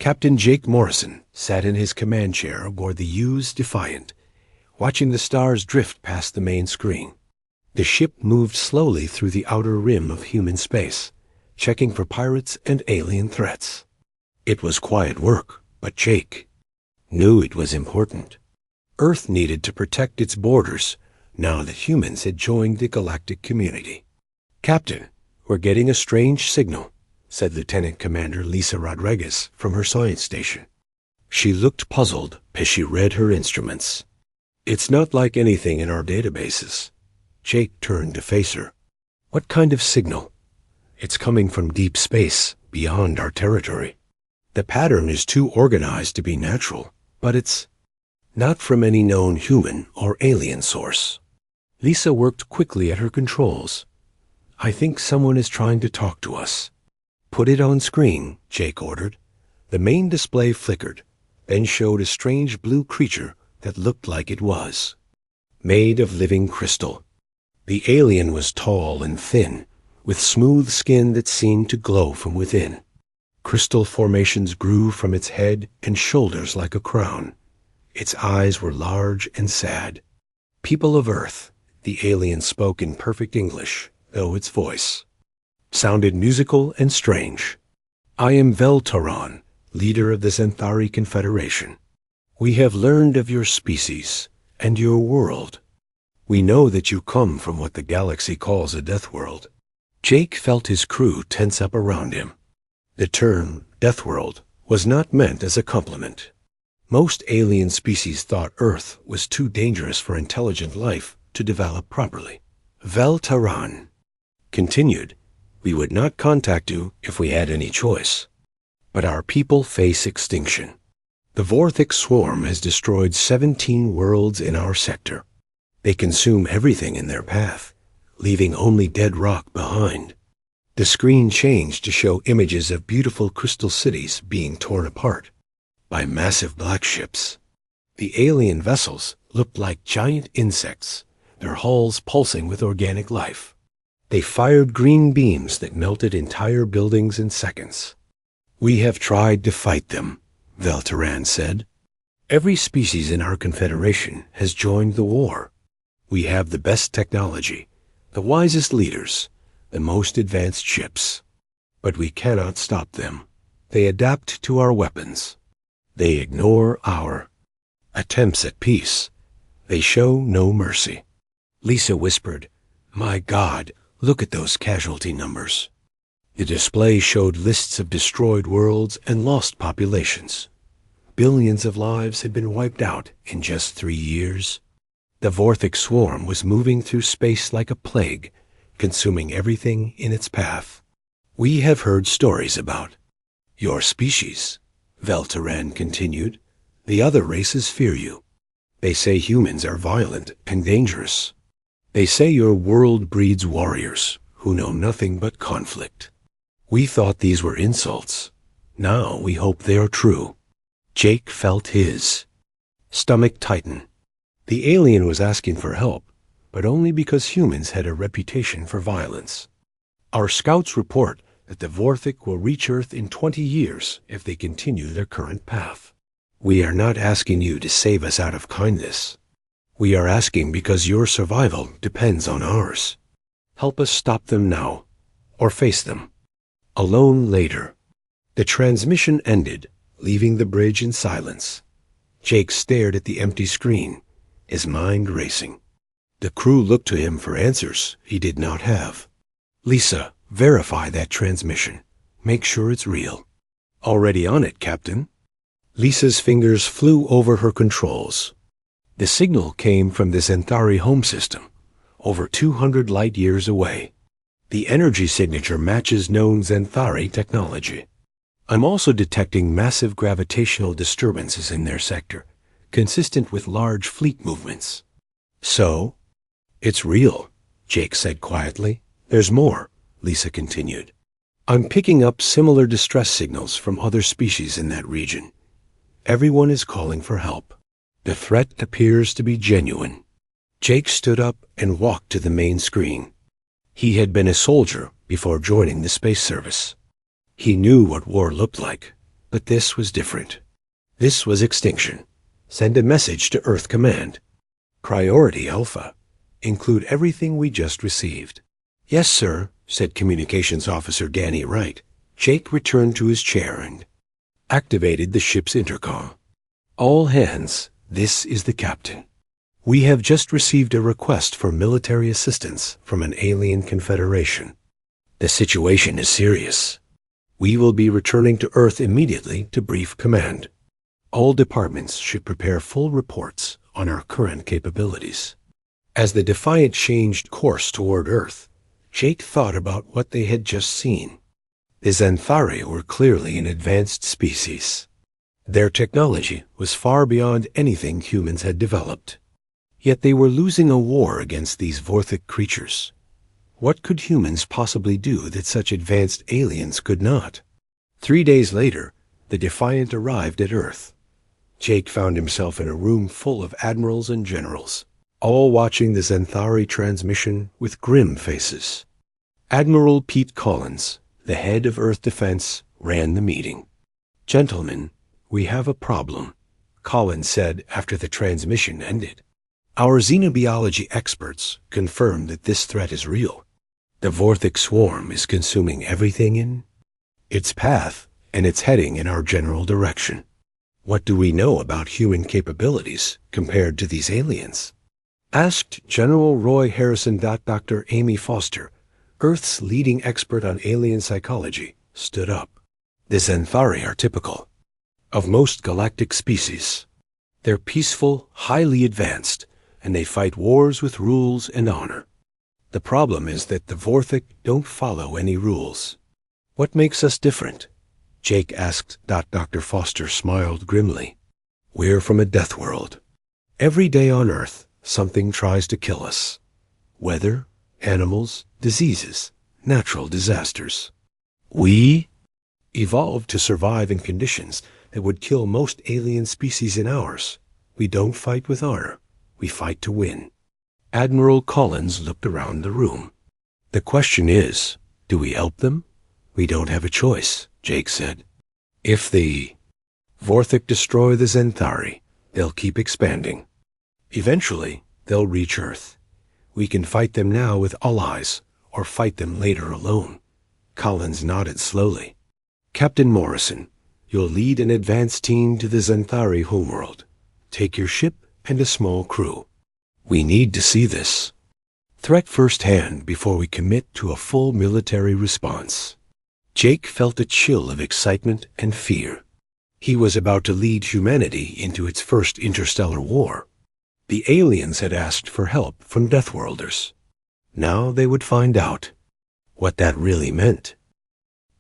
Captain Jake Morrison sat in his command chair aboard the U's Defiant, watching the stars drift past the main screen. The ship moved slowly through the outer rim of human space, checking for pirates and alien threats. It was quiet work, but Jake knew it was important. Earth needed to protect its borders now that humans had joined the galactic community. "Captain, we're getting a strange signal," said Lieutenant Commander Lisa Rodriguez from her science station. She looked puzzled as she read her instruments. "It's not like anything in our databases." Jake turned to face her. "What kind of signal?" "It's coming from deep space, beyond our territory. The pattern is too organized to be natural, but it's not from any known human or alien source." Lisa worked quickly at her controls. "I think someone is trying to talk to us." "Put it on screen," Jake ordered. The main display flickered, then showed a strange blue creature that looked like it was made of living crystal. The alien was tall and thin, with smooth skin that seemed to glow from within. Crystal formations grew from its head and shoulders like a crown. Its eyes were large and sad. "People of Earth," the alien spoke in perfect English, though its voice sounded musical and strange. "I am Veltaran, leader of the Xanthari Confederation. We have learned of your species and your world. We know that you come from what the galaxy calls a death world." Jake felt his crew tense up around him. The term death world was not meant as a compliment. Most alien species thought Earth was too dangerous for intelligent life to develop properly. Veltaran continued, "We would not contact you if we had any choice. But our people face extinction. The Vorthic swarm has destroyed 17 worlds in our sector. They consume everything in their path, leaving only dead rock behind." The screen changed to show images of beautiful crystal cities being torn apart by massive black ships. The alien vessels looked like giant insects, their hulls pulsing with organic life. They fired green beams that melted entire buildings in seconds. "We have tried to fight them," Veltaran said. "Every species in our confederation has joined the war. We have the best technology, the wisest leaders, the most advanced ships. But we cannot stop them. They adapt to our weapons. They ignore our attempts at peace. They show no mercy." Lisa whispered, "My God, look at those casualty numbers." The display showed lists of destroyed worlds and lost populations. Billions of lives had been wiped out in just 3 years. The Vorthic swarm was moving through space like a plague, consuming everything in its path. "We have heard stories about your species," Veltaran continued. "The other races fear you. They say humans are violent and dangerous. They say your world breeds warriors who know nothing but conflict. We thought these were insults. Now we hope they are true." Jake felt his stomach tighten. The alien was asking for help, but only because humans had a reputation for violence. "Our scouts report that the Vorthic will reach Earth in 20 years if they continue their current path. We are not asking you to save us out of kindness. We are asking because your survival depends on ours. Help us stop them now, or face them alone later." The transmission ended, leaving the bridge in silence. Jake stared at the empty screen, his mind racing. The crew looked to him for answers he did not have. "Lisa, verify that transmission. Make sure it's real." "Already on it, Captain." Lisa's fingers flew over her controls. The signal came from the Xanthari home system, over 200 light years away. The energy signature matches known Xanthari technology. "I'm also detecting massive gravitational disturbances in their sector, consistent with large fleet movements." "So? It's real," Jake said quietly. "There's more," Lisa continued. "I'm picking up similar distress signals from other species in that region. Everyone is calling for help. The threat appears to be genuine." Jake stood up and walked to the main screen. He had been a soldier before joining the space service. He knew what war looked like, But this was different. This was extinction. Send a message to Earth Command. Priority Alpha. Include everything we just received. Yes, sir, said Communications Officer Danny Wright. Jake returned to his chair and activated the ship's intercom. All hands, this is the captain. We have just received a request for military assistance from an alien confederation. The situation is serious. We will be returning to Earth immediately to brief command. All departments should prepare full reports on our current capabilities. As the Defiant changed course toward Earth, Jake thought about what they had just seen. The Xanthari were clearly an advanced species. Their technology was far beyond anything humans had developed. Yet they were losing a war against these Vorthic creatures. What could humans possibly do that such advanced aliens could not? 3 days later, the Defiant arrived at Earth. Jake found himself in a room full of admirals and generals, all watching the Xanthari transmission with grim faces. Admiral Pete Collins, the head of Earth Defense, ran the meeting. "Gentlemen, we have a problem," Collins said after the transmission ended. "Our xenobiology experts confirm that this threat is real. The Vorthic swarm is consuming everything in its path, and it's heading in our general direction. What do we know about human capabilities compared to these aliens?" Asked General Roy Harrison. Dr. Amy Foster, Earth's leading expert on alien psychology, stood up. "The Xanthari are typical of most galactic species. They're peaceful, highly advanced, and they fight wars with rules and honor. The problem is that the Vorthic don't follow any rules." "What makes us different?" Jake asked. Dr. Foster smiled grimly. "We're from a death world. Every day on Earth, something tries to kill us. Weather, animals, diseases, natural disasters. We evolved to survive in conditions that would kill most alien species in ours. We don't fight with honor. We fight to win." Admiral Collins looked around the room. "The question is, do we help them?" "We don't have a choice," Jake said. "If the Vorthic destroy the Xanthari, they'll keep expanding. Eventually, they'll reach Earth. We can fight them now with allies, or fight them later alone." Collins nodded slowly. "Captain Morrison, you'll lead an advance team to the Xanthari homeworld. Take your ship and a small crew. We need to see this threat firsthand before we commit to a full military response." Jake felt a chill of excitement and fear. He was about to lead humanity into its first interstellar war. The aliens had asked for help from Deathworlders. Now they would find out what that really meant.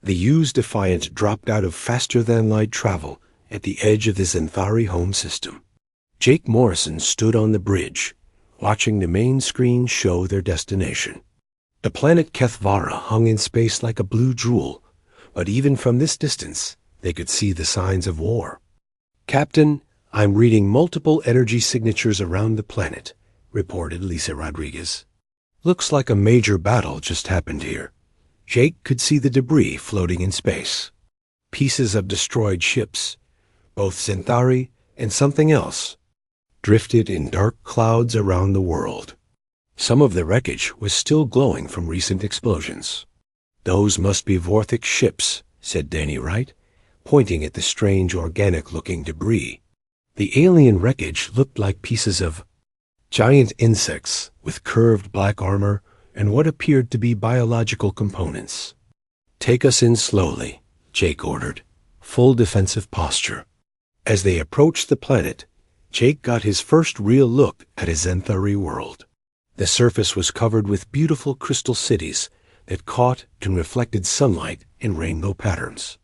The used Defiant dropped out of faster-than-light travel at the edge of the Xanthari home system. Jake Morrison stood on the bridge, watching the main screen show their destination. The planet Kethvara hung in space like a blue jewel, but even from this distance, they could see the signs of war. "Captain, I'm reading multiple energy signatures around the planet," reported Lisa Rodriguez. "Looks like a major battle just happened here." Jake could see the debris floating in space. Pieces of destroyed ships, both Xanthari and something else, drifted in dark clouds around the world. Some of the wreckage was still glowing from recent explosions. "Those must be Vorthic ships," said Danny Wright, pointing at the strange organic-looking debris. The alien wreckage looked like pieces of giant insects with curved black armor and what appeared to be biological components. "Take us in slowly," Jake ordered. "Full defensive posture." As they approached the planet, Jake got his first real look at a Xanthari world. The surface was covered with beautiful crystal cities that caught and reflected sunlight in rainbow patterns.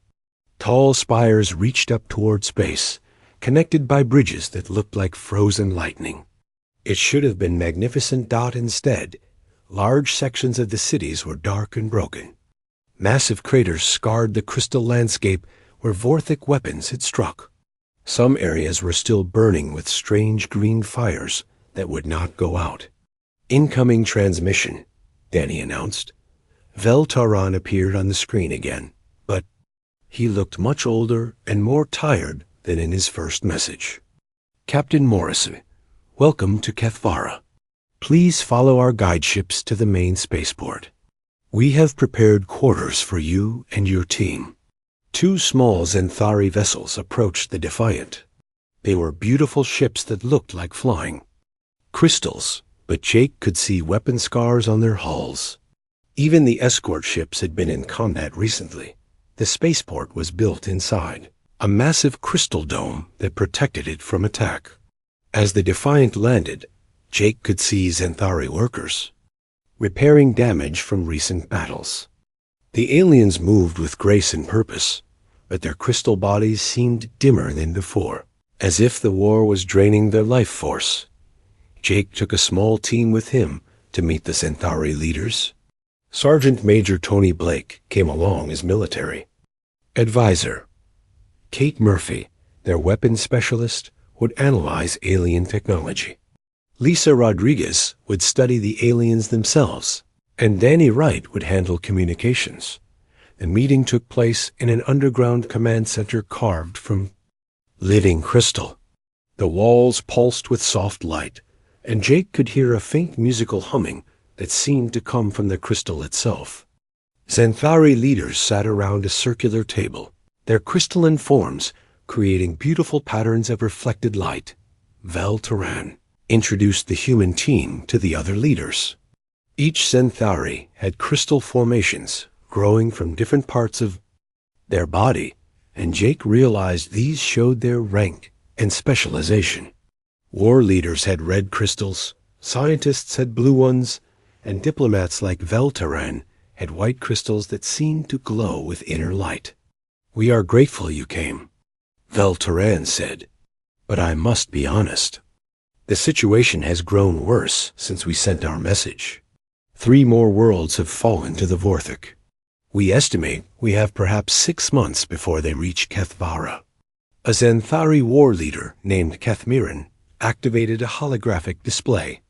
Tall spires reached up toward space, connected by bridges that looked like frozen lightning. It should have been magnificent. Instead, large sections of the cities were dark and broken. Massive craters scarred the crystal landscape where Vorthic weapons had struck. Some areas were still burning with strange green fires that would not go out. "Incoming transmission," Danny announced. Vel Taran appeared on the screen again, but He looked much older and more tired than in his first message. Captain Morrissey, welcome to Kethvara. Please follow our guide ships to the main spaceport. We have prepared quarters for you and your team. 2 small Zenthari vessels approached the Defiant. They were beautiful ships that looked like flying. Crystals, but Jake could see weapon scars on their hulls. Even the escort ships had been in combat recently. The spaceport was built inside, a massive crystal dome that protected it from attack. As the Defiant landed, Jake could see Zenthari workers repairing damage from recent battles. The aliens moved with grace and purpose, but their crystal bodies seemed dimmer than before, as if the war was draining their life force. Jake took a small team with him to meet the Zenthari leaders. Sergeant Major Tony Blake came along as military advisor. Kate Murphy, their weapons specialist, would analyze alien technology. Lisa Rodriguez would study the aliens themselves, and Danny Wright would handle communications. The meeting took place in an underground command center carved from living crystal. The walls pulsed with soft light, and Jake could hear a faint musical humming that seemed to come from the crystal itself. Zenthari leaders sat around a circular table, their crystalline forms creating beautiful patterns of reflected light. Val Turan introduced the human team to the other leaders. Each Zenthari had crystal formations growing from different parts of their body, and Jake realized these showed their rank and specialization. War leaders had red crystals, scientists had blue ones, and diplomats like Val Turan had white crystals that seemed to glow with inner light. We are grateful you came, Val Turan said, but I must be honest. The situation has grown worse since we sent our message. 3 more worlds have fallen to the Vorthik. We estimate we have perhaps 6 months before they reach Kethvara. A Zenthari war leader named Kethmiran activated a holographic display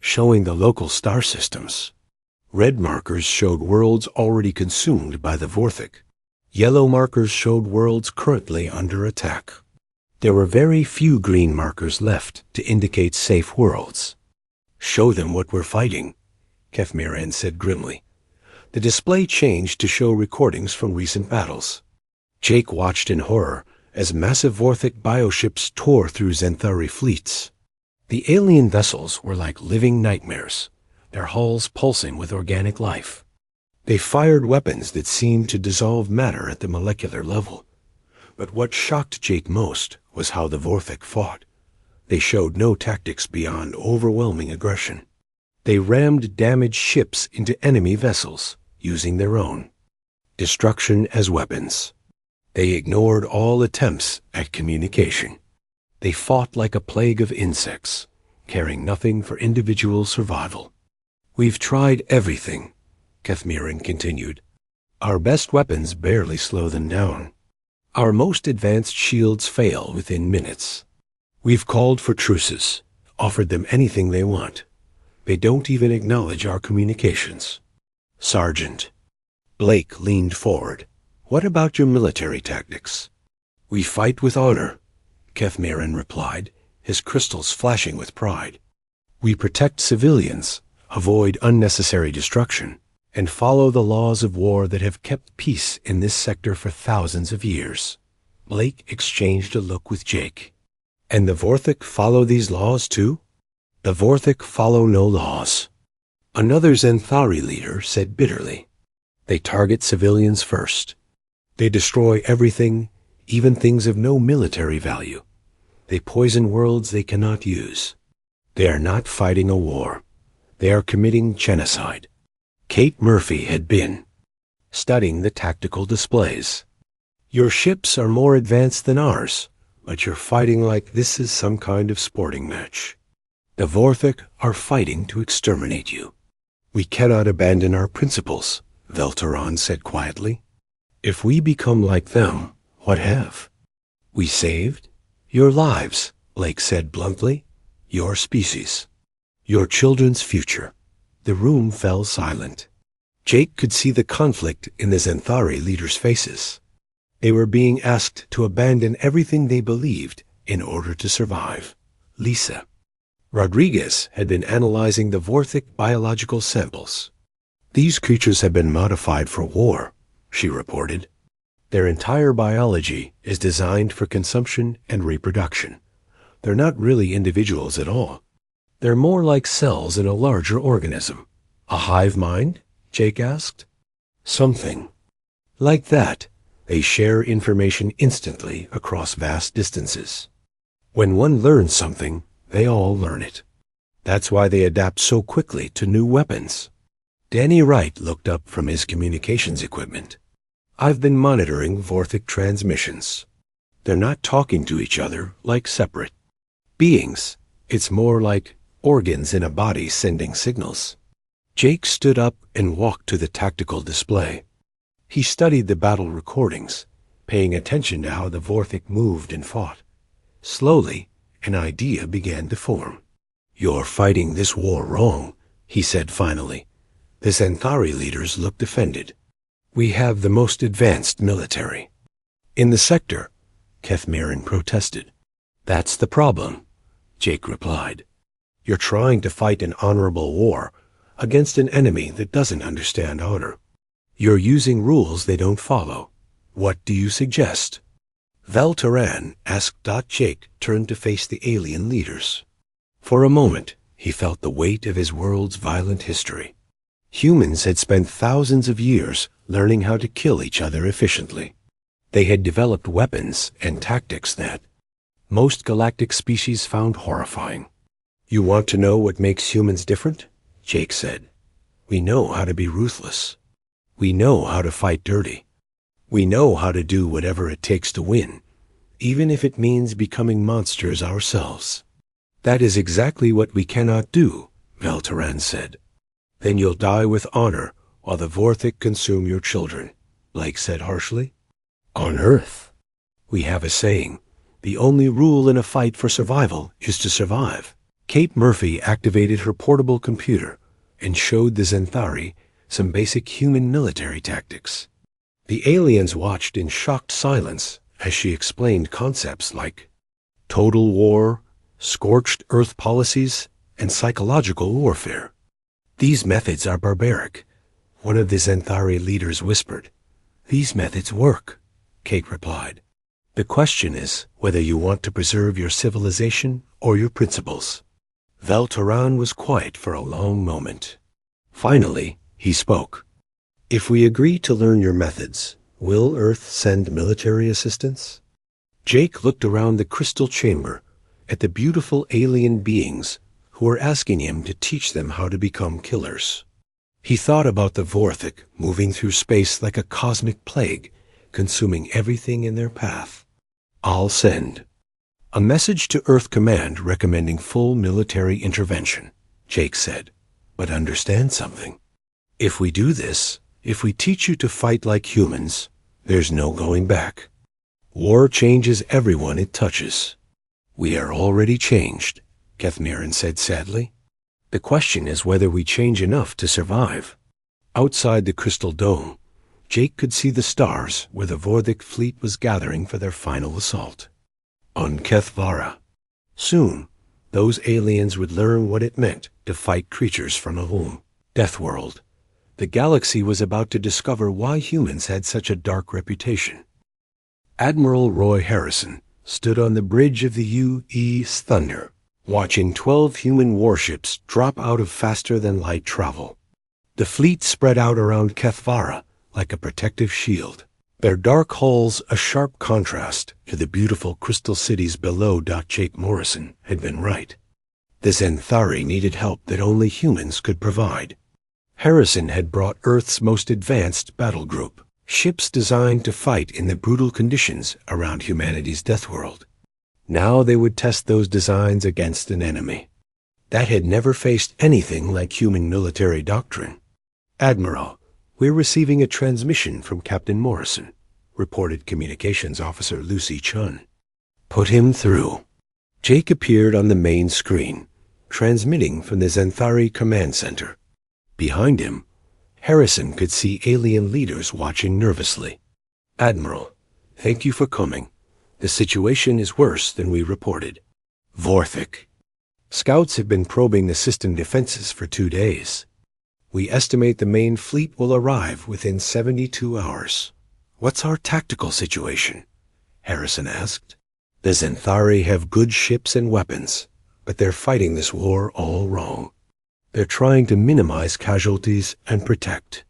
showing the local star systems. Red markers showed worlds already consumed by the Vorthik. Yellow markers showed worlds currently under attack. There were very few green markers left to indicate safe worlds. Show them what we're fighting, Kethmiran said grimly. The display changed to show recordings from recent battles. Jake watched in horror as massive Vorthik bioships tore through Zenthari fleets. The alien vessels were like living nightmares, their hulls pulsing with organic life. They fired weapons that seemed to dissolve matter at the molecular level. But what shocked Jake most was how the Vorthik fought. They showed no tactics beyond overwhelming aggression. They rammed damaged ships into enemy vessels, using their own destruction as weapons. They ignored all attempts at communication. They fought like a plague of insects, caring nothing for individual survival. We've tried everything, Kethmiran continued. Our best weapons barely slow them down. Our most advanced shields fail within minutes. We've called for truces, offered them anything they want. They don't even acknowledge our communications. Sergeant. Blake leaned forward. What about your military tactics? We fight with honor, Kethmiran replied, his crystals flashing with pride. We protect civilians, avoid unnecessary destruction, and follow the laws of war that have kept peace in this sector for thousands of years. Blake exchanged a look with Jake. And the Vorthik follow these laws too? The Vorthik follow no laws. Another Zenthari leader said bitterly. They target civilians first. They destroy everything, even things of no military value. They poison worlds they cannot use. They are not fighting a war. They are committing genocide. Kate Murphy had been studying the tactical displays. Your ships are more advanced than ours, but you're fighting like this is some kind of sporting match. The Vorthik are fighting to exterminate you. We cannot abandon our principles, Val Turan said quietly. If we become like them, what have? We saved your lives, Blake said bluntly. Your species. Your children's future. The room fell silent. Jake could see the conflict in the Zenthari leaders' faces. They were being asked to abandon everything they believed in order to survive. Lisa. Rodriguez had been analyzing the Vorthic biological samples. These creatures have been modified for war, she reported. Their entire biology is designed for consumption and reproduction. They're not really individuals at all. They're more like cells in a larger organism. A hive mind? Jake asked. Something like that. They share information instantly across vast distances. When one learns something, they all learn it. That's why they adapt so quickly to new weapons. Danny Wright looked up from his communications equipment. I've been monitoring Vorthic transmissions. They're not talking to each other like separate beings. It's more like organs in a body sending signals. Jake stood up and walked to the tactical display. He studied the battle recordings, paying attention to how the Vorthic moved and fought. Slowly, an idea began to form. You're fighting this war wrong, he said finally. The Xanthari leaders looked offended. We have the most advanced military. In the sector, Kethmiran protested. That's the problem, Jake replied. You're trying to fight an honorable war against an enemy that doesn't understand honor. You're using rules they don't follow. What do you suggest? Valtoran asked. Jake turned to face the alien leaders. For a moment, he felt the weight of his world's violent history. Humans had spent thousands of years learning how to kill each other efficiently. They had developed weapons and tactics that most galactic species found horrifying. You want to know what makes humans different? Jake said. We know how to be ruthless. We know how to fight dirty. We know how to do whatever it takes to win, even if it means becoming monsters ourselves. That is exactly what we cannot do, Valtoran said. Then you'll die with honor while the Vorthic consume your children, Blake said harshly. On Earth, we have a saying, the only rule in a fight for survival is to survive. Kate Murphy activated her portable computer and showed the Xanthari some basic human military tactics. The aliens watched in shocked silence as she explained concepts like total war, scorched earth policies, and psychological warfare. These methods are barbaric, one of the Xanthari leaders whispered. These methods work, Kate replied. The question is whether you want to preserve your civilization or your principles. Valtoran was quiet for a long moment. Finally, he spoke. If we agree to learn your methods, will Earth send military assistance? Jake looked around the crystal chamber at the beautiful alien beings who were asking him to teach them how to become killers. He thought about the Vorthic moving through space like a cosmic plague, consuming everything in their path. I'll send a message to Earth Command recommending full military intervention, Jake said. But understand something. If we do this, if we teach you to fight like humans, there's no going back. War changes everyone it touches. We are already changed, Kethmiran said sadly. The question is whether we change enough to survive. Outside the crystal dome, Jake could see the stars where the Vorthic fleet was gathering for their final assault. On Kethvara. Soon, those aliens would learn what it meant to fight creatures from a home. Deathworld. The galaxy was about to discover why humans had such a dark reputation. Admiral Roy Harrison stood on the bridge of the U.E.'s Thunder, watching 12 human warships drop out of faster-than-light travel. The fleet spread out around Kethvara like a protective shield, their dark hulls a sharp contrast to the beautiful crystal cities below. Jake Morrison had been right. The Xanthari needed help that only humans could provide. Harrison had brought Earth's most advanced battle group, ships designed to fight in the brutal conditions around humanity's death world. Now they would test those designs against an enemy that had never faced anything like human military doctrine. Admiral, we're receiving a transmission from Captain Morrison, reported Communications Officer Lucy Chun. Put him through. Jake appeared on the main screen, transmitting from the Xanthari Command Center. Behind him, Harrison could see alien leaders watching nervously. Admiral, Thank you for coming. The situation is worse than we reported. Vorthik. Scouts have been probing the system defenses for 2 days. We estimate the main fleet will arrive within 72 hours. What's our tactical situation? Harrison asked. The Zenthari have good ships and weapons, but they're fighting this war all wrong. They're trying to minimize casualties and protect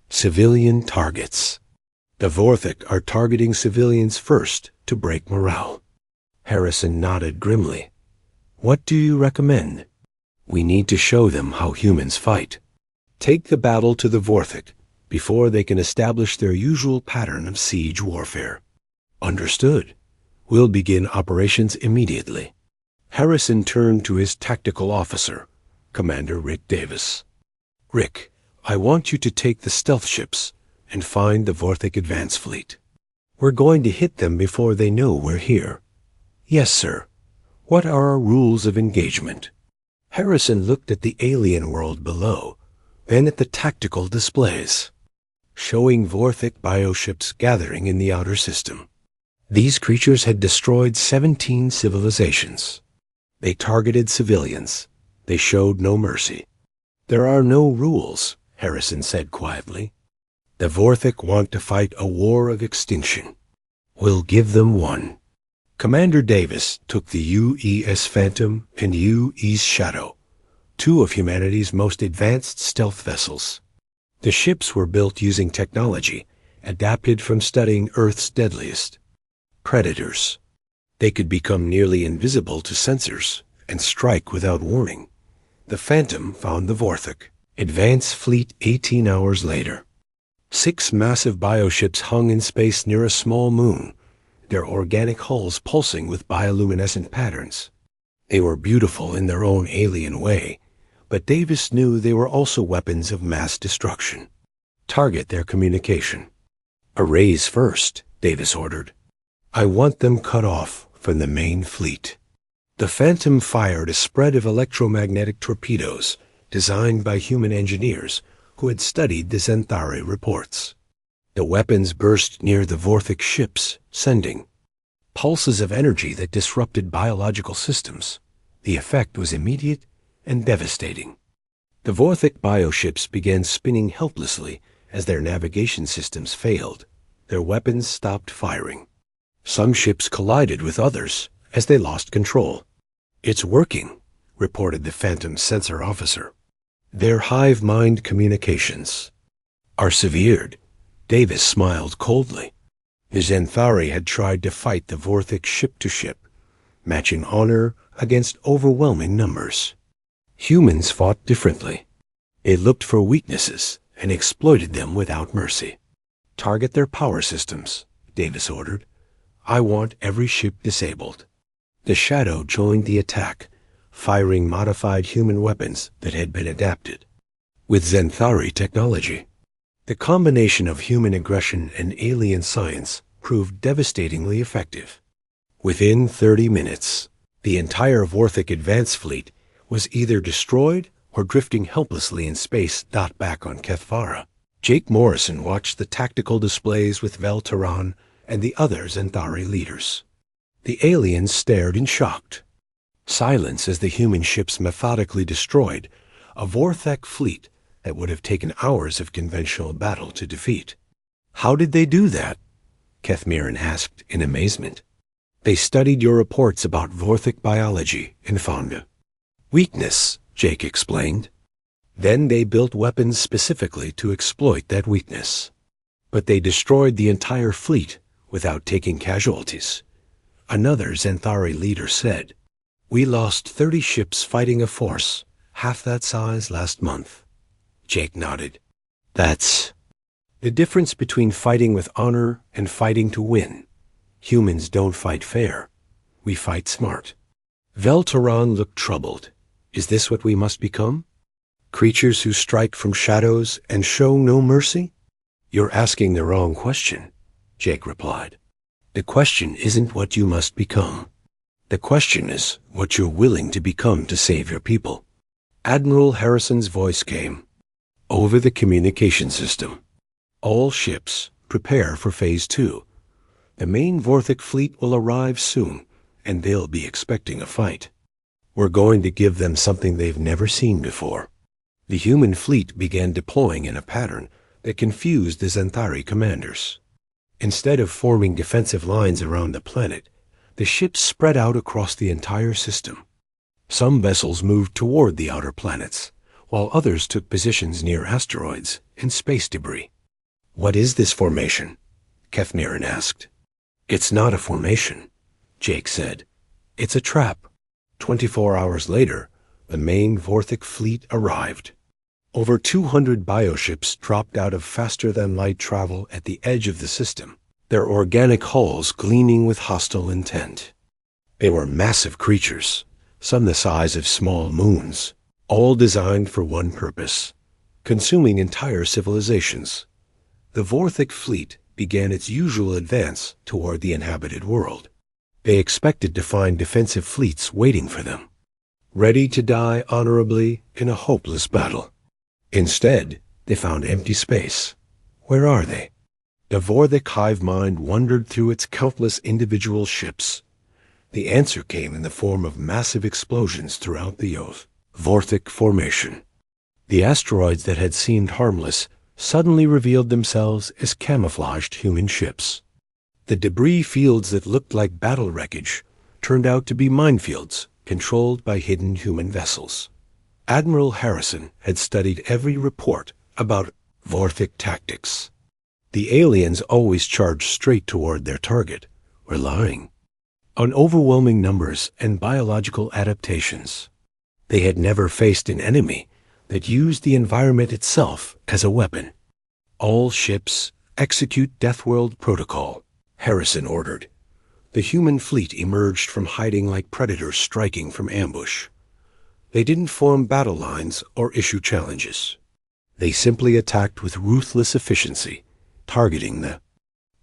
civilian targets. The Vorthik are targeting civilians first to break morale. Harrison nodded grimly. What do you recommend? We need to show them how humans fight. Take the battle to the Vorthik before they can establish their usual pattern of siege warfare. Understood. We'll begin operations immediately. Harrison turned to his tactical officer, Commander Rick Davis. Rick, I want you to take the stealth ships and find the Vorthik advance fleet. We're going to hit them before they know we're here. Yes, sir. What are our rules of engagement? Harrison looked at the alien world below, then at the tactical displays, showing Vorthik bioships gathering in the outer system. These creatures had destroyed 17 civilizations. They targeted civilians. They showed no mercy. There are no rules, Harrison said quietly. The Vorthik want to fight a war of extinction. We'll give them one. Commander Davis took the UES Phantom and UES Shadow, 2 of humanity's most advanced stealth vessels. The ships were built using technology adapted from studying Earth's deadliest predators. They could become nearly invisible to sensors and strike without warning. The Phantom found the Vorthik advance fleet 18 hours later. 6 massive bioships hung in space near a small moon, their organic hulls pulsing with bioluminescent patterns. They were beautiful in their own alien way, but Davis knew they were also weapons of mass destruction. Target their communication. Arrays first, Davis ordered. I want them cut off from the main fleet. The Phantom fired a spread of electromagnetic torpedoes designed by human engineers who had studied the Zenthari reports. The weapons burst near the Vorthik ships, sending pulses of energy that disrupted biological systems. The effect was immediate and devastating. The Vorthik bioships began spinning helplessly as their navigation systems failed. Their weapons stopped firing. Some ships collided with others as they lost control. It's working, reported the Phantom sensor officer. Their hive mind communications are severed. Davis smiled coldly. The Zenthari had tried to fight the Vorthik ship to ship, matching honor against overwhelming numbers. Humans fought differently. They looked for weaknesses and exploited them without mercy. Target their power systems, Davis ordered. I want every ship disabled. The Shadow joined the attack, firing modified human weapons that had been adapted with Zenthari technology. The combination of human aggression and alien science proved devastatingly effective. Within 30 minutes, the entire Vorthik advance fleet was either destroyed or drifting helplessly in space not back on Kethvara. Jake Morrison watched the tactical displays with Valor and the other Zenthari leaders. The aliens stared in shock. Silence as the human ships methodically destroyed a Vorthik fleet that would have taken hours of conventional battle to defeat. How did they do that? Kethmiran asked in amazement. They studied your reports about Vorthik biology and fauna. Weakness, Jake explained. Then they built weapons specifically to exploit that weakness. But they destroyed the entire fleet without taking casualties. Another Zenthari leader said, We lost 30 ships fighting a force half that size last month. Jake nodded. That's the difference between fighting with honor and fighting to win. Humans don't fight fair. We fight smart. Veltaran looked troubled. Is this what we must become? Creatures who strike from shadows and show no mercy? You're asking the wrong question, Jake replied. The question isn't what you must become. The question is what you're willing to become to save your people. Admiral Harrison's voice came over the communication system. All ships prepare for Phase 2. The main Vorthic fleet will arrive soon, and they'll be expecting a fight. We're going to give them something they've never seen before." The human fleet began deploying in a pattern that confused the Xanthari commanders. Instead of forming defensive lines around the planet, the ships spread out across the entire system. Some vessels moved toward the outer planets, while others took positions near asteroids and space debris. "What is this formation?" Kethniran asked. "It's not a formation," Jake said. "It's a trap." 24 hours later, the main Vorthic fleet arrived. Over 200 bioships dropped out of faster-than-light travel at the edge of the system, their organic hulls gleaming with hostile intent. They were massive creatures, some the size of small moons, all designed for one purpose: consuming entire civilizations. The Vorthic fleet began its usual advance toward the inhabited world. They expected to find defensive fleets waiting for them, ready to die honorably in a hopeless battle. Instead, they found empty space. Where are they? The Vorthic hive mind wandered through its countless individual ships. The answer came in the form of massive explosions throughout the Vorthic formation. The asteroids that had seemed harmless suddenly revealed themselves as camouflaged human ships. The debris fields that looked like battle wreckage turned out to be minefields controlled by hidden human vessels. Admiral Harrison had studied every report about Vorthic tactics. The aliens always charged straight toward their target, relying on overwhelming numbers and biological adaptations. They had never faced an enemy that used the environment itself as a weapon. "All ships execute Deathworld protocol," Harrison ordered. The human fleet emerged from hiding like predators striking from ambush. They didn't form battle lines or issue challenges. They simply attacked with ruthless efficiency, targeting the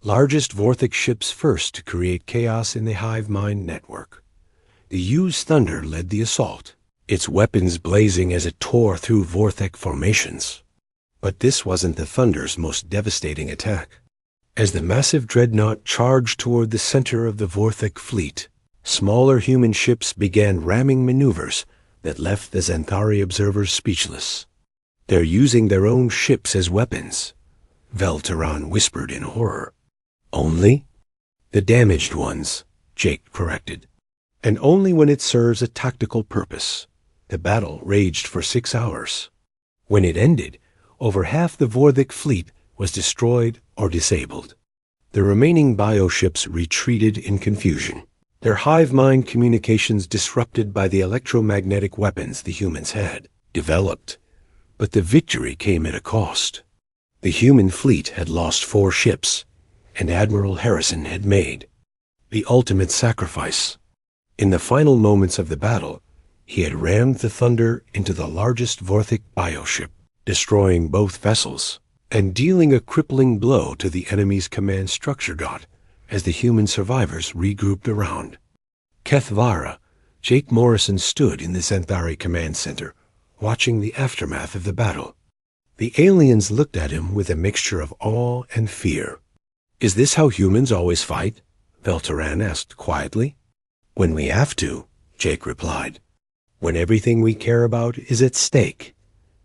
largest Vorthic ships first to create chaos in the hive mind network. The U's Thunder led the assault, its weapons blazing as it tore through Vorthic formations. But this wasn't the Thunder's most devastating attack. As the massive dreadnought charged toward the center of the Vorthic fleet, smaller human ships began ramming maneuvers that left the Xanthari observers speechless. "They're using their own ships as weapons," Velteran whispered in horror. "Only?" "The damaged ones," Jake corrected. "And only when it serves a tactical purpose." The battle raged for 6 hours. When it ended, over half the Vorthic fleet was destroyed or disabled. The remaining bioships retreated in confusion, their hive mind communications disrupted by the electromagnetic weapons the humans had developed. But the victory came at a cost. The human fleet had lost 4 ships, and Admiral Harrison had made the ultimate sacrifice. In the final moments of the battle, he had rammed the Thunder into the largest Vorthic bioship, destroying both vessels and dealing a crippling blow to the enemy's command structure dot as the human survivors regrouped around. Kethvara, Jake Morrison stood in the Xanthari command center, watching the aftermath of the battle. The aliens looked at him with a mixture of awe and fear. "Is this how humans always fight?" Velteran asked quietly. "When we have to," Jake replied. "When everything we care about is at stake.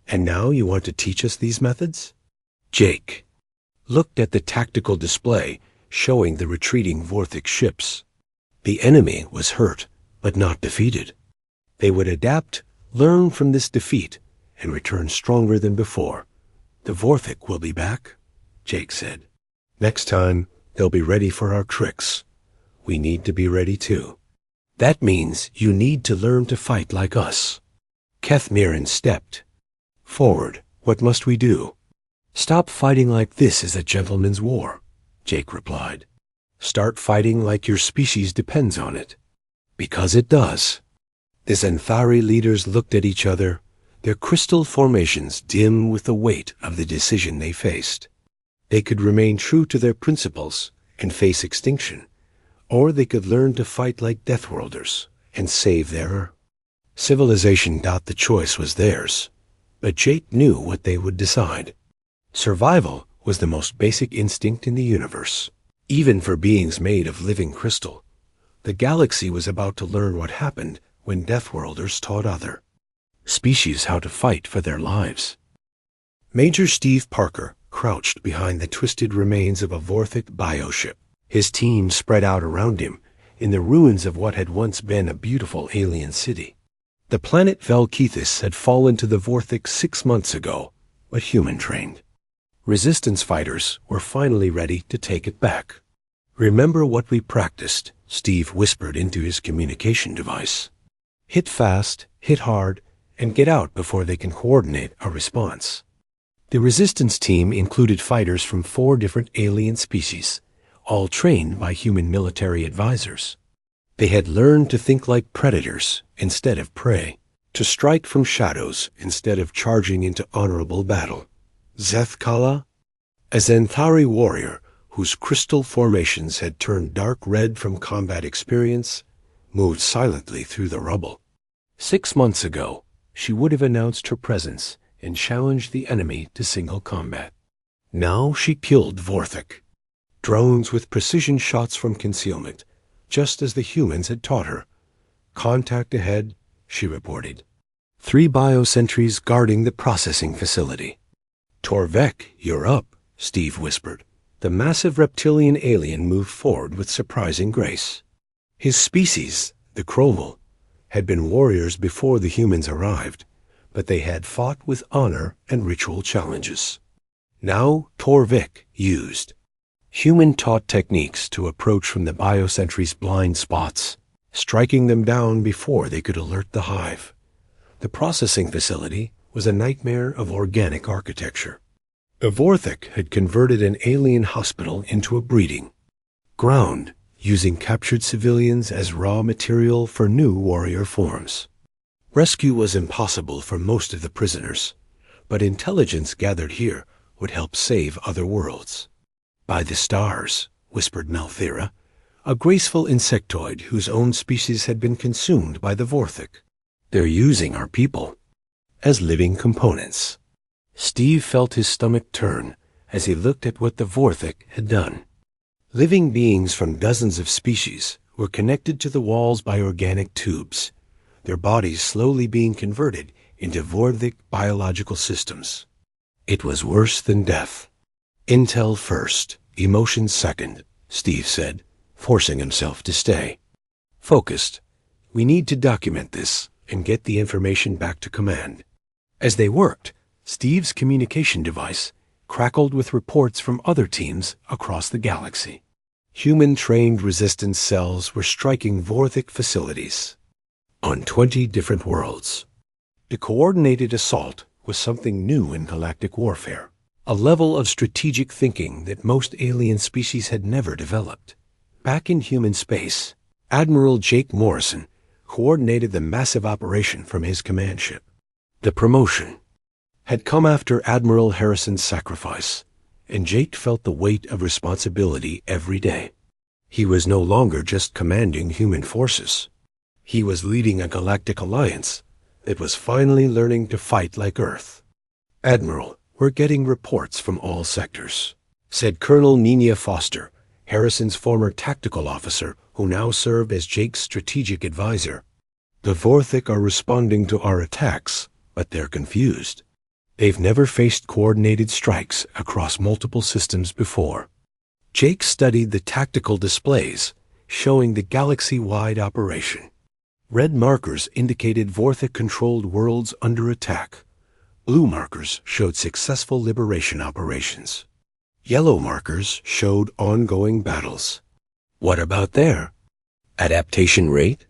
And now you want to teach us these methods?" Jake looked at the tactical display showing the retreating Vorthic ships. The enemy was hurt, but not defeated. They would adapt, learn from this defeat, and return stronger than before. "The Vorthic will be back," Jake said. "Next time, they'll be ready for our tricks. We need to be ready too. That means you need to learn to fight like us." Kethniran stepped forward. "What must we do?" "Stop fighting like this is a gentleman's war," Jake replied. "Start fighting like your species depends on it." "Because it does." The Xanthari leaders looked at each other, their crystal formations dim with the weight of the decision they faced. They could remain true to their principles and face extinction, or they could learn to fight like Deathworlders and save their civilization. The choice was theirs, but Jake knew what they would decide. Survival was the most basic instinct in the universe. Even for beings made of living crystal, the galaxy was about to learn what happened when Deathworlders taught other species how to fight for their lives. Major Steve Parker crouched behind the twisted remains of a Vorthic bioship. His team spread out around him in the ruins of what had once been a beautiful alien city. The planet Velkethis had fallen to the Vorthic 6 months ago, but human-trained. Resistance fighters were finally ready to take it back. "Remember what we practiced," Steve whispered into his communication device. "Hit fast, hit hard, and get out before they can coordinate a response." The resistance team included fighters from 4 different alien species, all trained by human military advisors. They had learned to think like predators instead of prey, to strike from shadows instead of charging into honorable battle. Zethkala, a Xanthari warrior whose crystal formations had turned dark red from combat experience, moved silently through the rubble. 6 months ago, she would have announced her presence and challenged the enemy to single combat. Now she killed Vorthic. Drones with precision shots from concealment, just as the humans had taught her. "Contact ahead," she reported. 3 biosentries guarding the processing facility. "Torvek, you're up," Steve whispered. The massive reptilian alien moved forward with surprising grace. His species, the Chromal, had been warriors before the humans arrived, but they had fought with honor and ritual challenges. Now Torvik used human-taught techniques to approach from the biosentry's blind spots, striking them down before they could alert the hive. The processing facility was a nightmare of organic architecture. A Vorthic had converted an alien hospital into a breeding ground, using captured civilians as raw material for new warrior forms. Rescue was impossible for most of the prisoners, but intelligence gathered here would help save other worlds. "By the stars," whispered Malthera, a graceful insectoid whose own species had been consumed by the Vorthic. "They're using our people as living components." Steve felt his stomach turn as he looked at what the Vorthic had done. Living beings from dozens of species were connected to the walls by organic tubes, their bodies slowly being converted into Vorthic biological systems. It was worse than death. "Intel first, emotions second," Steve said, forcing himself to stay focused. "We need to document this and get the information back to command." As they worked, Steve's communication device crackled with reports from other teams across the galaxy. Human-trained resistance cells were striking Vorthic facilities on 20 different worlds. The coordinated assault was something new in galactic warfare, a level of strategic thinking that most alien species had never developed. Back in human space, Admiral Jake Morrison coordinated the massive operation from his command ship. The promotion had come after Admiral Harrison's sacrifice, and Jake felt the weight of responsibility every day. He was no longer just commanding human forces. He was leading a galactic alliance that was finally learning to fight like Earth. "Admiral, we're getting reports from all sectors," said Colonel Nina Foster, Harrison's former tactical officer who now served as Jake's strategic advisor. "The Vorthic are responding to our attacks, but they're confused. They've never faced coordinated strikes across multiple systems before." Jake studied the tactical displays, showing the galaxy-wide operation. Red markers indicated Vorthic-controlled worlds under attack. Blue markers showed successful liberation operations. Yellow markers showed ongoing battles. "What about their adaptation rate?"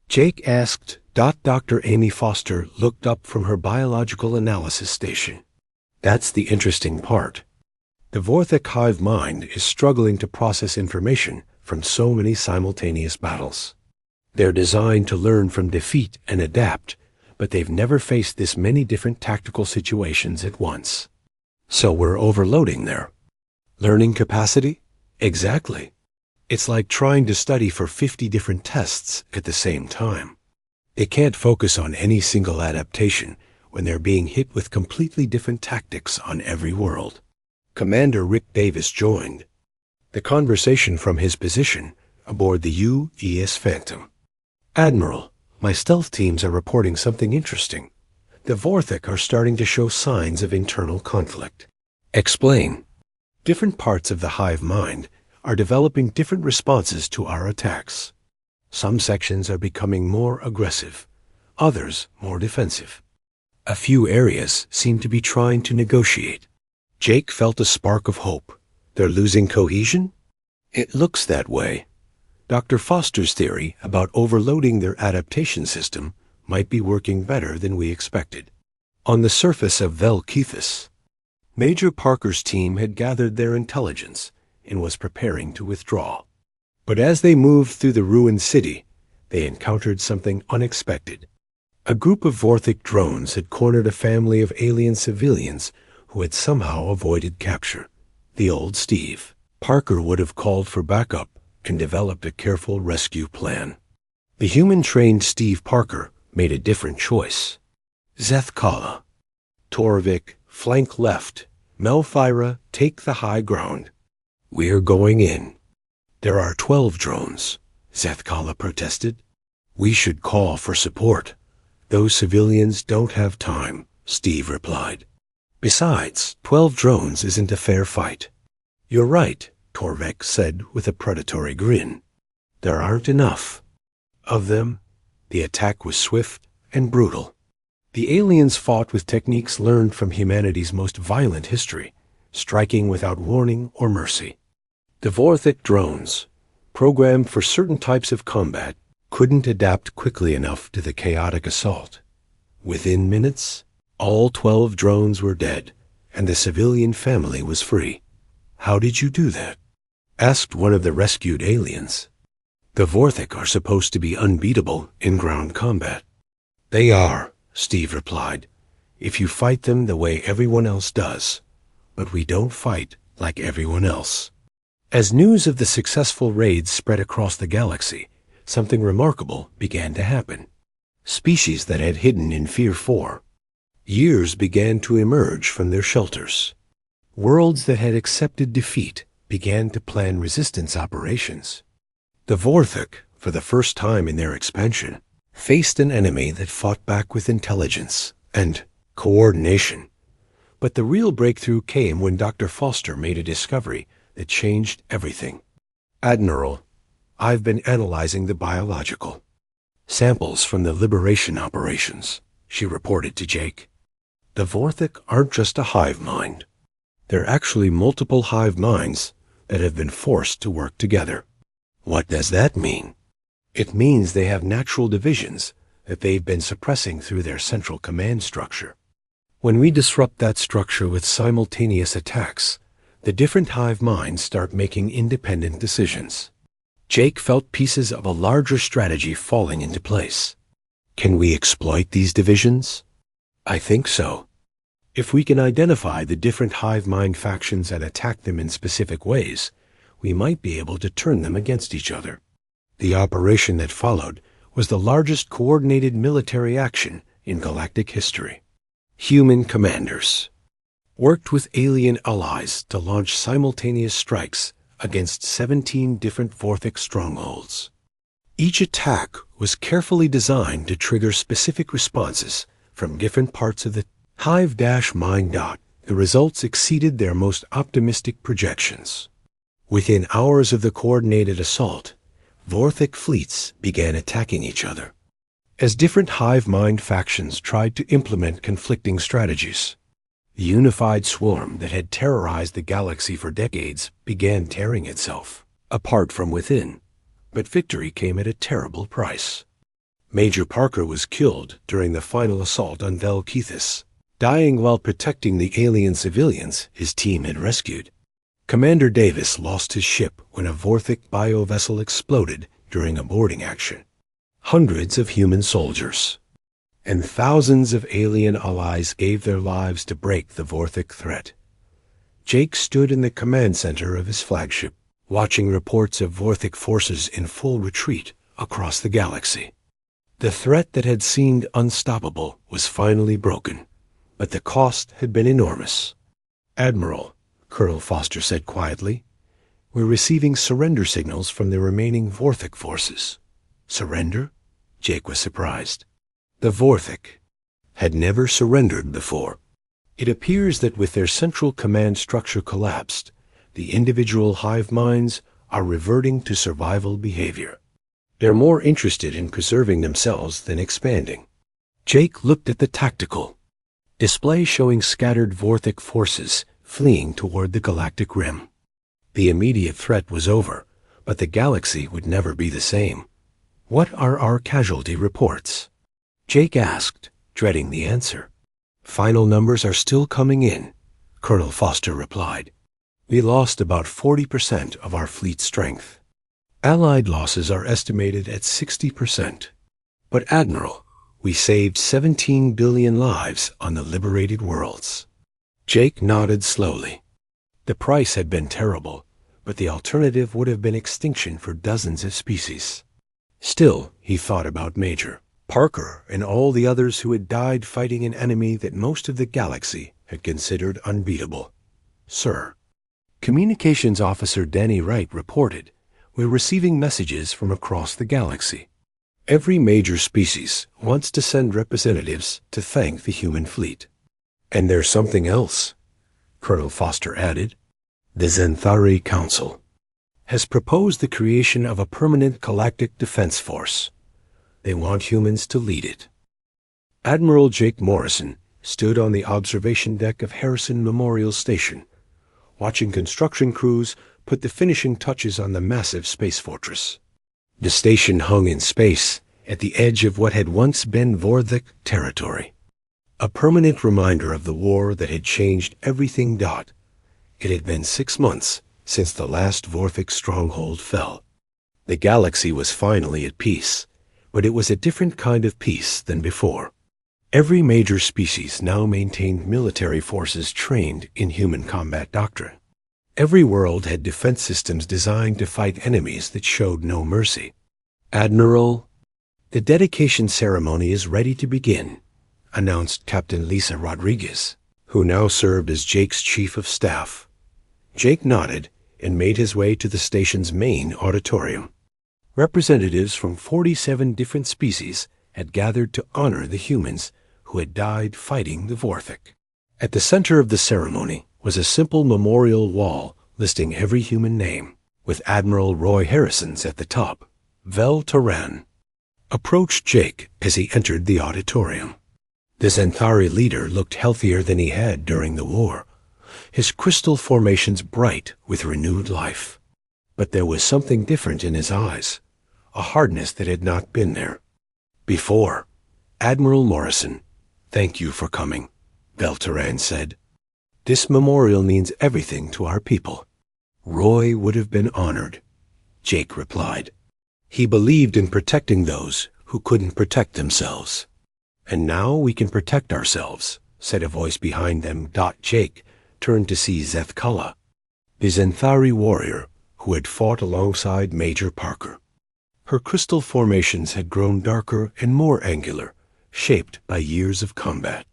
Jake asked. Dr. Amy Foster looked up from her biological analysis station. "That's the interesting part. The Vorthic hive mind is struggling to process information from so many simultaneous battles. They're designed to learn from defeat and adapt, but they've never faced this many different tactical situations at once. So we're overloading their learning capacity?" "Exactly. It's like trying to study for 50 different tests at the same time. They can't focus on any single adaptation when they're being hit with completely different tactics on every world." Commander Rick Davis joined. the conversation from his position aboard the UES Phantom. "Admiral, my stealth teams are reporting something interesting. The Vorthik are starting to show signs of internal conflict." "Explain." "Different parts of the hive mind are developing different responses to our attacks. Some sections are becoming more aggressive, others more defensive. A few areas seem to be trying to negotiate." Jake felt a spark of hope. "They're losing cohesion?" "It looks that way. Dr. Foster's theory about overloading their adaptation system might be working better than we expected." On the surface of Velkethis, Major Parker's team had gathered their intelligence and was preparing to withdraw. But as they moved through the ruined city, they encountered something unexpected. A group of Vorthik drones had cornered a family of alien civilians who had somehow avoided capture. The old Steve. Parker would have called for backup and developed a careful rescue plan. The human-trained Steve Parker made a different choice. "Zethkala. Torvik, flank left. Melphira, take the high ground. We're going in." "There are 12 drones," Zethkala protested. "We should call for support. Those civilians don't have time," Steve replied. "Besides, 12 drones isn't a fair fight." "You're right," Torvik said with a predatory grin. "There aren't enough of them." The attack was swift and brutal. The aliens fought with techniques learned from humanity's most violent history, striking without warning or mercy. The Vorthik drones, programmed for certain types of combat, couldn't adapt quickly enough to the chaotic assault. Within minutes, all 12 drones were dead, and the civilian family was free. "How did you do that?" asked one of the rescued aliens. "The Vorthik are supposed to be unbeatable in ground combat." "They are," Steve replied, "if you fight them the way everyone else does. But we don't fight like everyone else." As news of the successful raids spread across the galaxy, something remarkable began to happen. Species that had hidden in Fear 4 years began to emerge from their shelters. Worlds that had accepted defeat began to plan resistance operations. The Vorthik, for the first time in their expansion, faced an enemy that fought back with intelligence and coordination. But the real breakthrough came when Dr. Foster made a discovery that changed everything. "Admiral, I've been analyzing the biological samples from the liberation operations," she reported to Jake. "The Vorthik aren't just a hive mind. They're actually multiple hive minds that have been forced to work together." "What does that mean?" "It means they have natural divisions that they've been suppressing through their central command structure. When we disrupt that structure with simultaneous attacks, the different hive minds start making independent decisions." Jake felt pieces of a larger strategy falling into place. "Can we exploit these divisions?" "I think so. If we can identify the different hive mind factions and attack them in specific ways, we might be able to turn them against each other." The operation that followed was the largest coordinated military action in galactic history. Human commanders worked with alien allies to launch simultaneous strikes against 17 different Vorthik strongholds. Each attack was carefully designed to trigger specific responses from different parts of the hive-mind. The results exceeded their most optimistic projections. Within hours of the coordinated assault, Vorthik fleets began attacking each other. As different hive-mind factions tried to implement conflicting strategies, the unified swarm that had terrorized the galaxy for decades began tearing itself apart from within. But victory came at a terrible price. Major Parker was killed during the final assault on Velkethis, dying while protecting the alien civilians his team had rescued. Commander Davis lost his ship when a Vorthik biovessel exploded during a boarding action. Hundreds of human soldiers and thousands of alien allies gave their lives to break the Vorthik threat. Jake stood in the command center of his flagship, watching reports of Vorthik forces in full retreat across the galaxy. The threat that had seemed unstoppable was finally broken, but the cost had been enormous. "Admiral," Colonel Foster said quietly, We're receiving surrender signals from the remaining Vorthik forces. Surrender? Jake was surprised. The Vorthik had never surrendered before. It appears that with their central command structure collapsed, the individual hive minds are reverting to survival behavior. They're more interested in preserving themselves than expanding. Jake looked at the tactical display showing scattered Vorthik forces fleeing toward the galactic rim. The immediate threat was over, but the galaxy would never be the same. What are our casualty reports? Jake asked, dreading the answer. Final numbers are still coming in, Colonel Foster replied. We lost about 40% of our fleet strength. Allied losses are estimated at 60%. But Admiral, we saved 17 billion lives on the liberated worlds. Jake nodded slowly. The price had been terrible, but the alternative would have been extinction for dozens of species. Still, he thought about Major Parker and all the others who had died fighting an enemy that most of the galaxy had considered unbeatable. Sir, Communications Officer Danny Wright reported, we're receiving messages from across the galaxy. Every major species wants to send representatives to thank the human fleet. And there's something else, Colonel Foster added. The Zenthari Council has proposed the creation of a permanent galactic defense force. They want humans to lead it. Admiral Jake Morrison stood on the observation deck of Harrison Memorial Station, watching construction crews put the finishing touches on the massive space fortress. The station hung in space at the edge of what had once been Vorthik territory. A permanent reminder of the war that had changed everything. It had been 6 months since the last Vorthik stronghold fell. The galaxy was finally at peace, but it was a different kind of peace than before. Every major species now maintained military forces trained in human combat doctrine. Every world had defense systems designed to fight enemies that showed no mercy. Admiral, the dedication ceremony is ready to begin, announced Captain Lisa Rodriguez, who now served as Jake's chief of staff. Jake nodded and made his way to the station's main auditorium. Representatives from 47 different species had gathered to honor the humans who had died fighting the Vorthik. At the center of the ceremony was a simple memorial wall listing every human name, with Admiral Roy Harrison's at the top. Vel Turan approached Jake as he entered the auditorium. The Zenthari leader looked healthier than he had during the war, his crystal formations bright with renewed life. But there was something different in his eyes, a hardness that had not been there before. Admiral Morrison, thank you for coming, Vel Turan said. This memorial means everything to our people. Roy would have been honored, Jake replied. He believed in protecting those who couldn't protect themselves. And now we can protect ourselves, said a voice behind them. Jake turned to see Zethkala, the Zenthari warrior who had fought alongside Major Parker. Her crystal formations had grown darker and more angular, shaped by years of combat.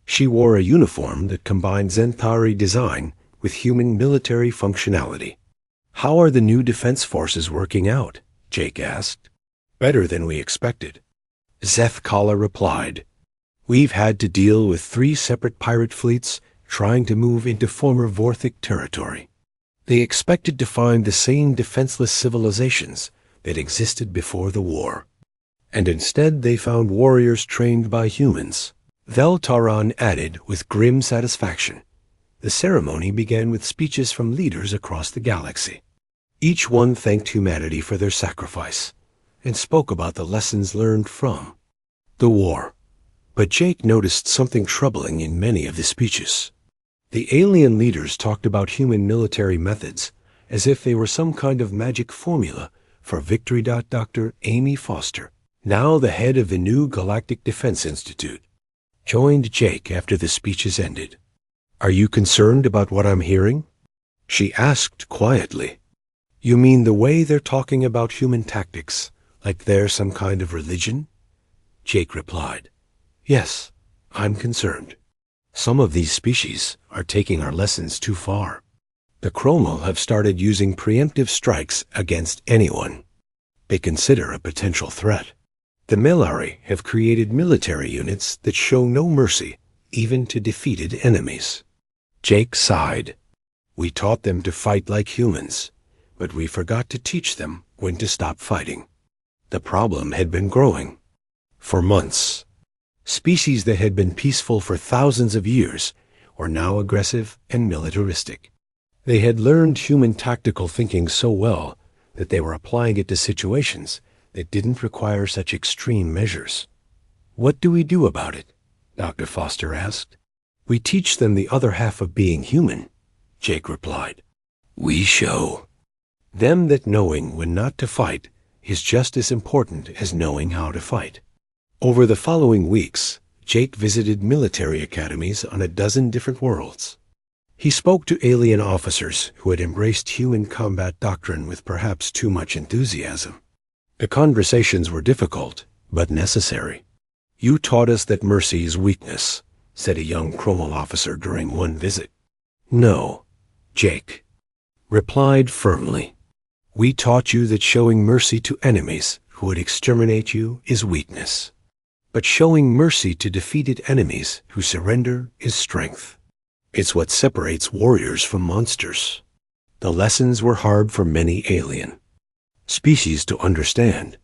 She wore a uniform that combined Zenthari design with human military functionality. How are the new defense forces working out? Jake asked. Better than we expected, Zethkala replied. We've had to deal with 3 separate pirate fleets trying to move into former Vorthik territory. They expected to find the same defenseless civilizations that existed before the war. And instead they found warriors trained by humans. Vel Turan added with grim satisfaction. The ceremony began with speeches from leaders across the galaxy. Each one thanked humanity for their sacrifice and spoke about the lessons learned from the war. But Jake noticed something troubling in many of the speeches. The alien leaders talked about human military methods as if they were some kind of magic formula for victory. Dr. Amy Foster, now the head of the new Galactic Defense Institute, joined Jake after the speeches ended. Are you concerned about what I'm hearing? She asked quietly. You mean the way they're talking about human tactics, like they're some kind of religion? Jake replied. Yes, I'm concerned. Some of these species are taking our lessons too far. The Chromal have started using preemptive strikes against anyone they consider a potential threat. The Melari have created military units that show no mercy, even to defeated enemies. Jake sighed. We taught them to fight like humans, but we forgot to teach them when to stop fighting. The problem had been growing. For months, species that had been peaceful for thousands of years were now aggressive and militaristic. They had learned human tactical thinking so well that they were applying it to situations that didn't require such extreme measures. What do we do about it? Dr. Foster asked. We teach them the other half of being human, Jake replied. We show them that knowing when not to fight is just as important as knowing how to fight. Over the following weeks, Jake visited military academies on a dozen different worlds. He spoke to alien officers who had embraced human combat doctrine with perhaps too much enthusiasm. The conversations were difficult, but necessary. You taught us that mercy is weakness, said a young Chromal officer during one visit. No, Jake replied firmly. We taught you that showing mercy to enemies who would exterminate you is weakness. But showing mercy to defeated enemies who surrender is strength. It's what separates warriors from monsters. The lessons were hard for many alien species to understand.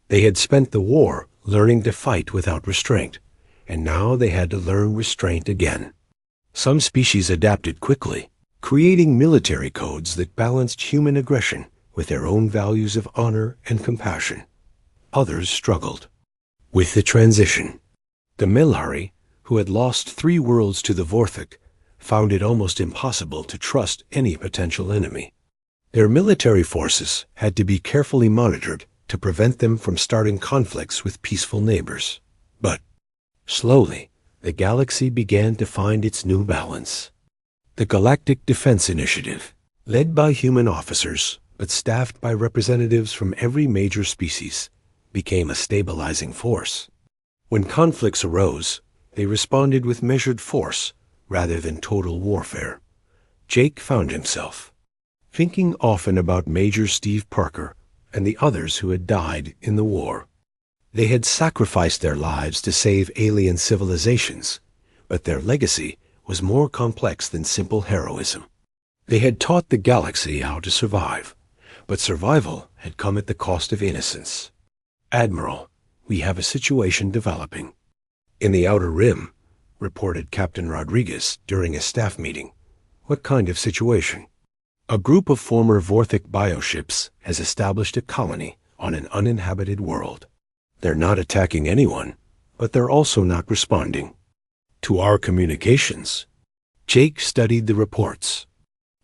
They had spent the war learning to fight without restraint, and now they had to learn restraint again. Some species adapted quickly, creating military codes that balanced human aggression with their own values of honor and compassion. Others struggled with the transition. The Melari, who had lost 3 worlds to the Vorthik, found it almost impossible to trust any potential enemy. Their military forces had to be carefully monitored to prevent them from starting conflicts with peaceful neighbors. But slowly, the galaxy began to find its new balance. The Galactic Defense Initiative, led by human officers but staffed by representatives from every major species, became a stabilizing force. When conflicts arose, they responded with measured force rather than total warfare. Jake found himself thinking often about Major Steve Parker and the others who had died in the war. They had sacrificed their lives to save alien civilizations, but their legacy was more complex than simple heroism. They had taught the galaxy how to survive, but survival had come at the cost of innocence. Admiral, we have a situation developing. In the Outer Rim, reported Captain Rodriguez during a staff meeting. What kind of situation? A group of former Vorthik bioships has established a colony on an uninhabited world. They're not attacking anyone, but they're also not responding to our communications. Jake studied the reports.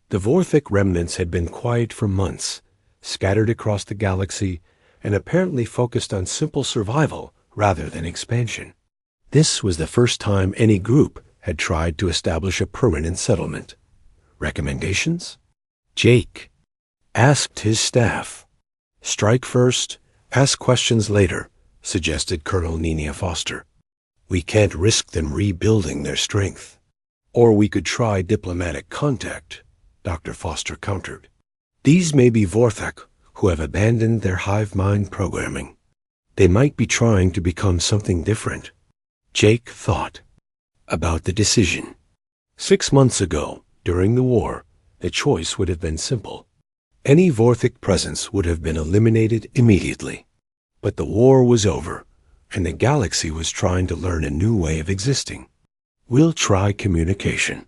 The Vorthik remnants had been quiet for months, scattered across the galaxy, and apparently focused on simple survival rather than expansion. This was the first time any group had tried to establish a permanent settlement. Recommendations? Jake asked his staff. Strike first, ask questions later, suggested Colonel Nenia Foster. We can't risk them rebuilding their strength. Or we could try diplomatic contact, Dr. Foster countered. These may be Vorthik who have abandoned their hive mind programming. They might be trying to become something different. Jake thought about the decision. 6 months ago, during the war, the choice would have been simple. Any Vorthik presence would have been eliminated immediately. But the war was over, and the galaxy was trying to learn a new way of existing. We'll try communication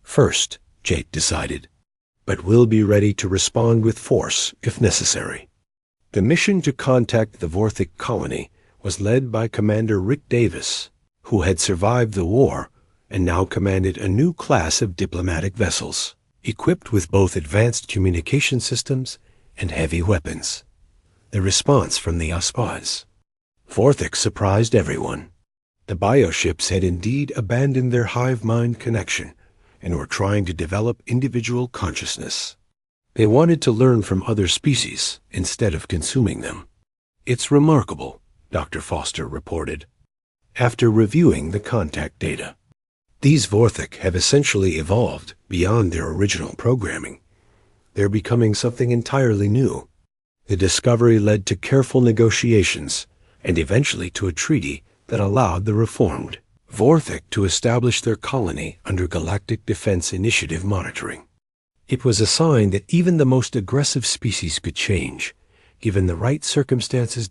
first, Jake decided, but we'll be ready to respond with force if necessary. The mission to contact the Vorthik colony was led by Commander Rick Davis, who had survived the war and now commanded a new class of diplomatic vessels, equipped with both advanced communication systems and heavy weapons. The response from the Aspaz Vorthik surprised everyone. The bioships had indeed abandoned their hive mind connection and were trying to develop individual consciousness. They wanted to learn from other species instead of consuming them. It's remarkable, Dr. Foster reported, after reviewing the contact data. These Vorthik have essentially evolved beyond their original programming. They're becoming something entirely new. The discovery led to careful negotiations and eventually to a treaty that allowed the reformed Vorthik to establish their colony under Galactic Defense Initiative monitoring. It was a sign that even the most aggressive species could change, given the right circumstances.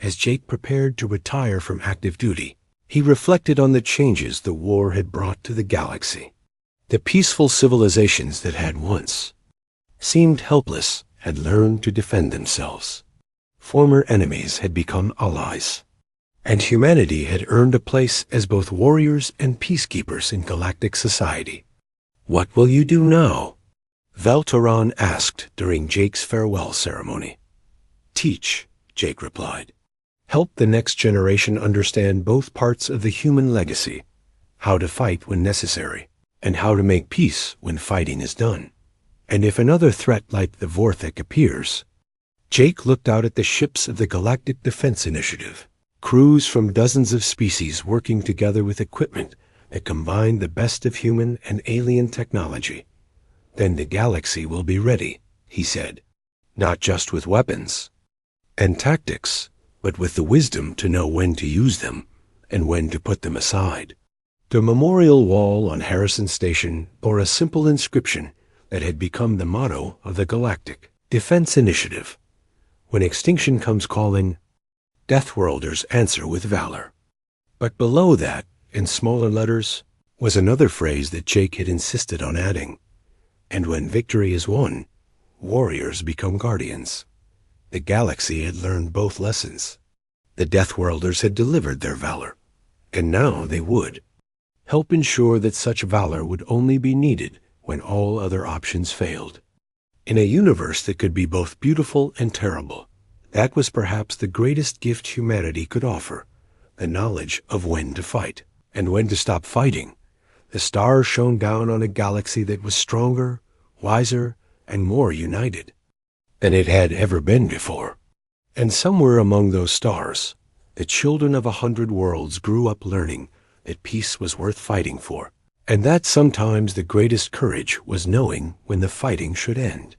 As Jake prepared to retire from active duty, he reflected on the changes the war had brought to the galaxy. The peaceful civilizations that had once seemed helpless had learned to defend themselves. Former enemies had become allies, and humanity had earned a place as both warriors and peacekeepers in galactic society. "What will you do now?" Valtoran asked during Jake's farewell ceremony. "Teach," Jake replied. "Help the next generation understand both parts of the human legacy, how to fight when necessary, and how to make peace when fighting is done. And if another threat like the Vorthik appears..." Jake looked out at the ships of the Galactic Defense Initiative, crews from dozens of species working together with equipment that combined the best of human and alien technology. "Then the galaxy will be ready," he said, "not just with weapons and tactics, but with the wisdom to know when to use them and when to put them aside." The memorial wall on Harrison Station bore a simple inscription that had become the motto of the Galactic Defense Initiative: "When extinction comes calling, Deathworlders answer with valor." But below that, in smaller letters, was another phrase that Jake had insisted on adding: "And when victory is won, warriors become guardians." The galaxy had learned both lessons. The Deathworlders had delivered their valor, and now they would help ensure that such valor would only be needed when all other options failed. In a universe that could be both beautiful and terrible, that was perhaps the greatest gift humanity could offer, the knowledge of when to fight and when to stop fighting. The stars shone down on a galaxy that was stronger, wiser, and more united than it had ever been before. And somewhere among those stars, the children of 100 worlds grew up learning that peace was worth fighting for, and that sometimes the greatest courage was knowing when the fighting should end.